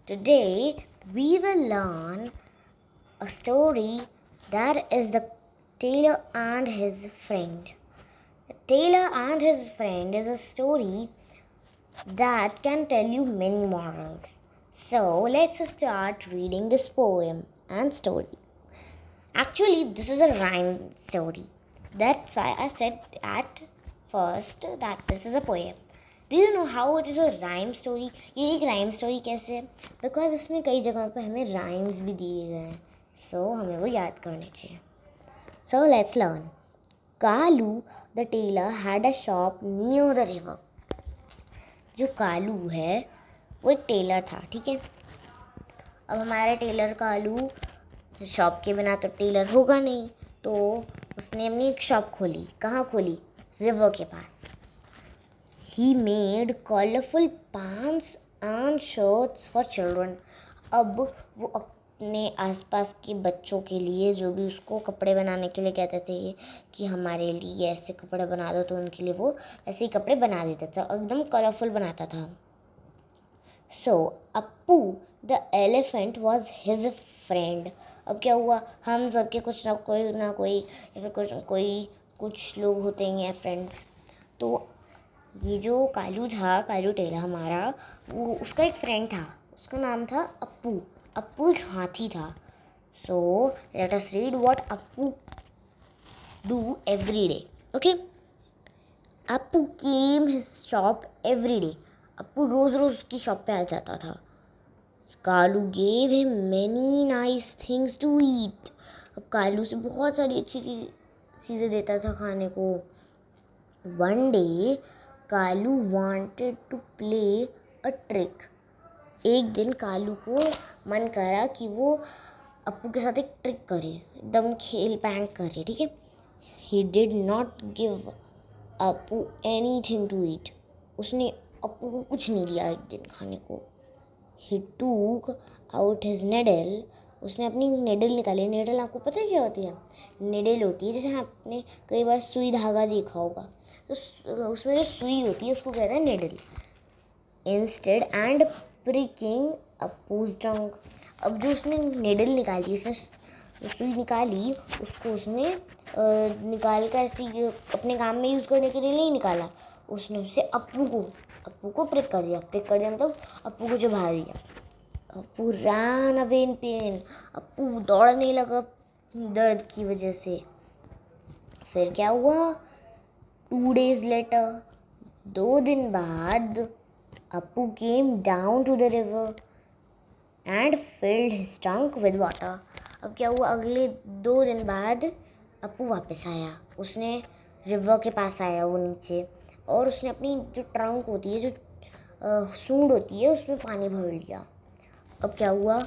Today we will learn a story that is the tailor and his friend. The tailor and his friend is a story that can tell you many morals. So let's start reading this poem and story. Actually, this is a rhyme story. That's why I said at first that this is a poem. Do you know how it is a rhyme story? ये एक rhyme story कैसे है? Because इसमें कई जगहों पे हमें rhymes भी दिए गए हैं. So हमें वो याद करने चाहिए. So let's learn. Kalu the tailor had a shop near the river. जो कालू है वो एक टेलर था, ठीक है. अब हमारा टेलर कालू शॉप के बिना तो टेलर होगा नहीं, तो उसने अपनी एक शॉप खोली. कहाँ खोली? रिवर के पास. He made colourful pants and shirts for children. अब वो अपने आसपास के बच्चों के लिए, जो भी उसको कपड़े बनाने के लिए कहते थे कि हमारे लिए ऐसे कपड़े बना दो, तो उनके लिए वो ऐसे ही कपड़े बना देता था, एकदम कलरफुल बनाता था. So Appu the elephant was his friend. अब क्या हुआ? हम सबके कुछ ना कोई या फिर कुछ लोग होते हैं फ्रेंड्स. तो ये जो कालू था, कालू टेलर हमारा, वो उसका एक फ्रेंड था. उसका नाम था अप्पू. अप्पू एक हाथी था. So let us read what Appu do every day. Okay. Appu came his shop every day. Appu रोज़ रोज़ की शॉप पे आ जाता था. Kalu gave him many nice things to eat. अब कालू से बहुत सारी अच्छी चीज़ें देता था खाने को. One day Kalu wanted to play a trick. एक दिन कालू को मन करा कि वो अप्पू के साथ एक ट्रिक करे, एकदम खेल पैंक करे, ठीक है. He did not give Appu anything to eat. उसने अप्पू को कुछ नहीं दिया एक दिन खाने को. He took out his needle. उसने अपनी नेडल निकाली. नेडल आपको पता है क्या होती है? नेडल होती है जैसे आपने कई बार सुई धागा देखा होगा, तो उसमें जो सुई होती है उसको कहते हैं नेडल. इंस्टेड एंड प्रिकिंग अप्पूज टंग. अब जो उसने नेडल निकाली, उसने जो सुई निकाली, उसको उसने निकाल कर ऐसे अपने काम में यूज़ करने के लिए नहीं निकाला. उसने उससे अप्पू को प्रिक कर दिया. प्रिक कर दिया मतलब अप्पू को चुभा दिया. Appu ran away in pen. Appu दौड़ने लगा दर्द की वजह से. फिर क्या हुआ? 2 days later, 2 दिन बाद, Appu came down to the river and filled his trunk with water. अब क्या हुआ? अगले 2 दिन बाद अप्पू वापस आया. उसने रिवर के पास आया वो नीचे, और उसने अपनी जो ट्रंक होती है, जो सूंड होती है, उसमें पानी भर लिया. अब क्या हुआ?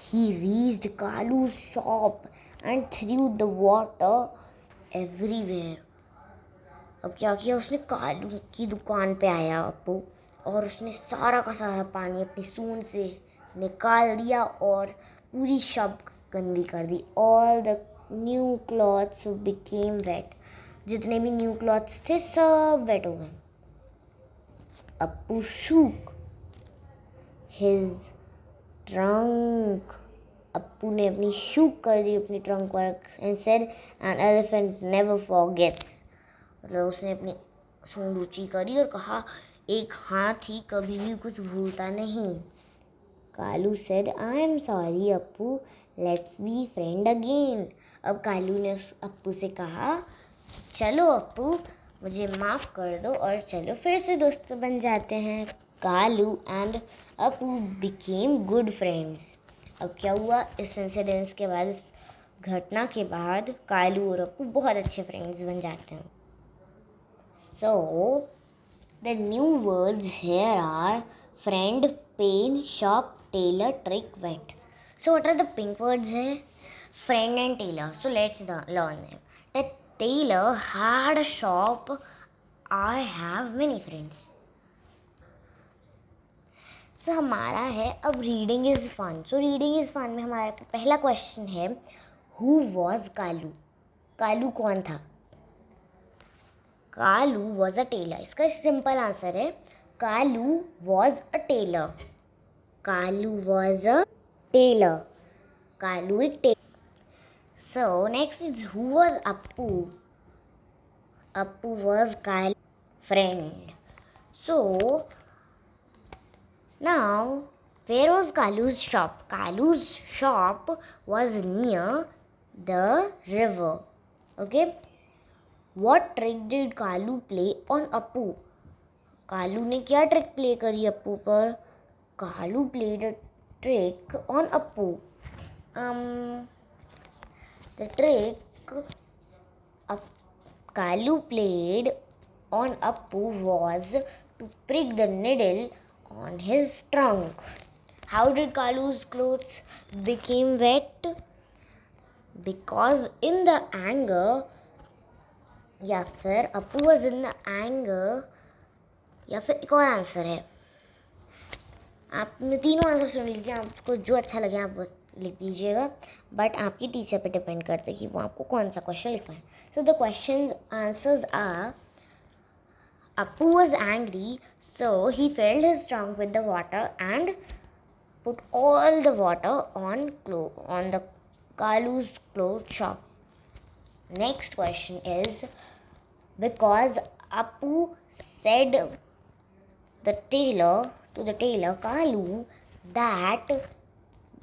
He reached Kalu's shop and threw the water everywhere. अब क्या किया? उसने कालू की दुकान पे आया अप्पू, और उसने सारा का सारा पानी अपनी सूंड से निकाल दिया और पूरी शॉप गंदी कर दी. All the new clothes became wet. जितने भी न्यू क्लॉथ्स थे सब वेट हो गए. Appu shook his trunk. Appu ने अपनी शूक कर दी अपनी ट्रंक पर. And said an elephant never forgets. मतलब उसने अपनी सूंड ऊंची करी और कहा, एक हाथी कभी भी कुछ भूलता नहीं. Kalu said, I am sorry Appu, let's be friend again. अब कालू ने अप्पू से कहा, चलो अप्पू, मुझे माफ़ कर दो और चलो फिर से दोस्त बन जाते हैं. Kalu and Appu became good friends. अब क्या हुआ? इस इंसिडेंस के बाद, इस घटना के बाद, कालू और अप्पू बहुत अच्छे फ्रेंड्स बन जाते हैं. So the new words here are friend, pen, shop, tailor, trick, wet. So what are the pink words है? Friend and tailor. So let's learn them. The tailor had a shop. I have many friends. So हमारा है अब reading is fun. So reading is fun में हमारा पहला question है, who was Kalu? Kalu कौन था? Kalu was a tailor. इसका सिंपल आंसर है, Kalu was a tailor. Kalu was a tailor. Kalu एक tailor. So next is who was Appu? Appu was Kalu's friend. So now where was Kalu's shop? Kalu's shop was near the river. Okay. What trick did Kalu play on Appu? Kalu ने क्या trick play करी अप्पू पर? Kalu played a trick on Appu. The trick Kalu played on Appu was to prick the needle on his trunk. How did Kalu's clothes became wet? Because in the anger, या फिर Appu was in the anger, या फिर एक और answer है. आपने तीनों answer सुन लीजिए, आपको जो अच्छा लगे आप वो लिख दीजिएगा, बट आपकी टीचर पे डिपेंड करता है कि वो आपको कौन सा क्वेश्चन लिखना है. So the question answers are Appu was angry, so he filled his trunk with the water and put all the water on the Kalu's clothes shop. Next question is, because Appu said the tailor Kalu that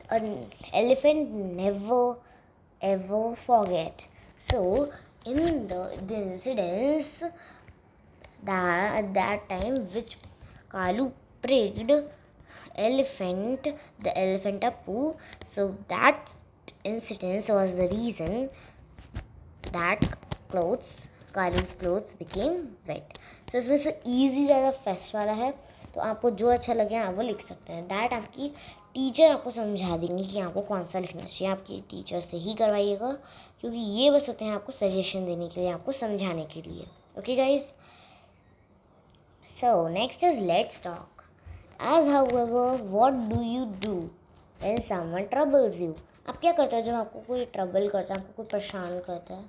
an elephant never ever forget. So in the incidents that at that time which Kalu pricked the elephant Appu, so that incident was the reason that Kalu's clothes became wet. So इसमें से easy ज़्यादा first वाला है, तो आपको जो अच्छा लगे आप वो लिख सकते हैं. दैट आपकी टीचर आपको समझा देंगे कि आपको कौन सा लिखना चाहिए. आपकी टीचर से ही करवाइएगा, क्योंकि ये बस होते हैं आपको सजेशन देने के लिए, आपको समझाने के लिए. Okay guys. So next is let's talk. As however, what do you do when someone troubles you? आप क्या करते हो जब आपको कोई ट्रबल करता है, आपको कोई परेशान करता है?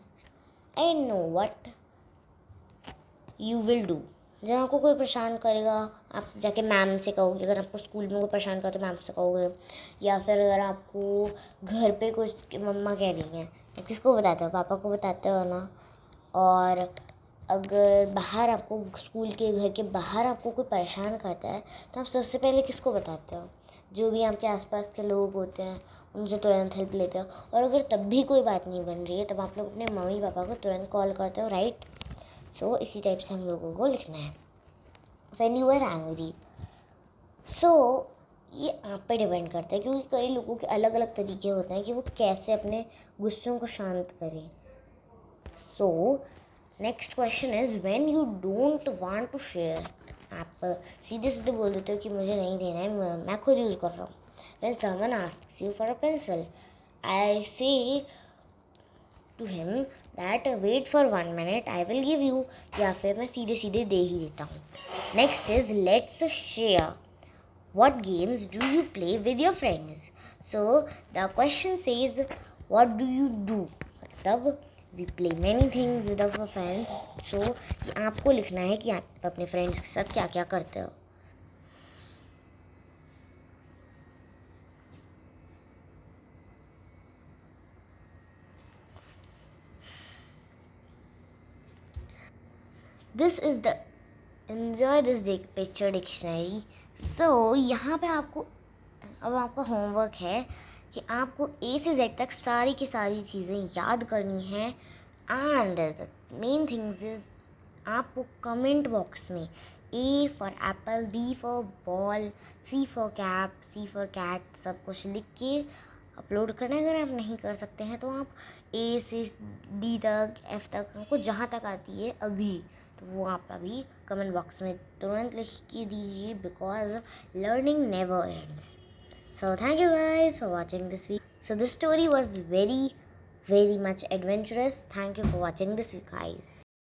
I know what you will do. जब आपको कोई परेशान करेगा, आप जाके मैम से कहोगे. अगर आपको स्कूल में कोई परेशान करे तो मैम से कहोगे, या फिर अगर आपको घर पे कुछ मम्मा कह रही हैं तो किसको बताते हो? पापा को बताते हो ना. और अगर बाहर आपको स्कूल के घर के बाहर आपको कोई परेशान करता है तो आप सबसे पहले किसको बताते हो? जो भी आपके आसपास के लोग होते हैं उनसे तुरंत हेल्प लेते हो. और अगर तब भी कोई बात नहीं बन रही है तब आप लोग अपने मम्मी पापा को तुरंत कॉल करते हो, राइट? सो इसी टाइप से हम लोगों को लिखना है. When you are angry. So ये आप पे डिपेंड करता है, क्योंकि कई लोगों के अलग अलग तरीके होते हैं कि वो कैसे अपने गुस्सों को शांत करें. So next question is when you don't want to share. आप सीधे सीधे बोल देते हो कि मुझे नहीं देना है, मैं खुद यूज़ कर रहा हूँ. When someone asks you for a pencil, I say to him that wait for 1 minute, आई विल गिव यू. या फिर मैं सीधे सीधे दे ही देता हूँ. Next is let's share. What games do you play with your friends? So the question says what do you do? मतलब we play many things with our friends. So कि आपको लिखना है कि आप अपने फ्रेंड्स के साथ क्या क्या करते हो. This is the enjoy this picture dictionary. So यहाँ पे आपको अब आपका होमवर्क है कि आपको A से Z तक सारी की सारी चीज़ें याद करनी है. And the main things is आपको कमेंट बॉक्स में A for apple, B for ball, C for cap, C for cat सब कुछ लिख के अपलोड करना है. अगर आप नहीं कर सकते हैं तो आप A से D तक F तक आपको जहाँ तक आती है अभी, तो वो आप अभी कमेंट बॉक्स में तुरंत लिख के दीजिए, because learning never ends. So thank you guys for watching this video. So this story was very much adventurous. Thank you for watching this, guys.